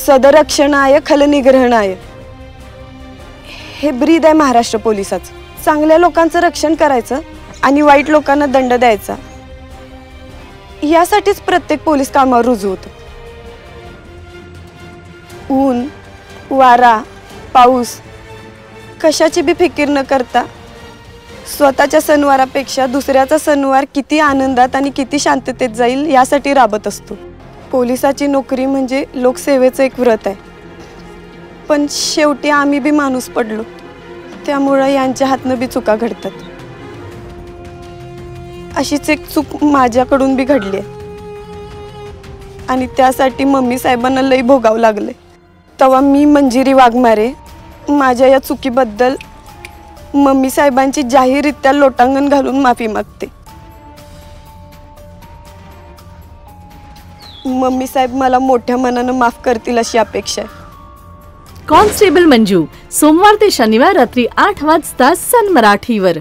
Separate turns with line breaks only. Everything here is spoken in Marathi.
सदरक्षणाय खलनिग्रहणाय हे ब्रीद आहे महाराष्ट्र पोलिसाचं। चांगल्या लोकांचं रक्षण करायचं आणि वाईट लोकांना दंड द्यायचा, यासाठीच प्रत्येक पोलीस कामावर रुजू होतं। ऊन वारा पाऊस कशाची बी फिकीर न करता स्वतःच्या सणवारापेक्षा दुसऱ्याचा सणवार किती आनंदात आणि किती शांततेत जाईल यासाठी राबत असतो। पोलिसाची नोकरी म्हणजे लोकसेवेचं एक व्रत आहे, पण शेवटी आम्ही बी माणूस पडलो, त्यामुळे यांच्या हातनं बी चुका घडतात। अशीच एक चूक माझ्याकडून बी घडली आहे आणि त्यासाठी मम्मी साहेबांना लई भोगावं लागले। तेव्हा मी मंजिरी वाघमारे माझ्या या चुकीबद्दल मम्मी साहेबांची जाहीररित्या लोटांगण घालून माफी मागते। मम्मी साहेब मला मोठ्या मनानं माफ करतील अशी अपेक्षा आहे।
कॉन्स्टेबल मंजू, सोमवार ते शनिवार रात्री 8 वाजता सन मराठीवर।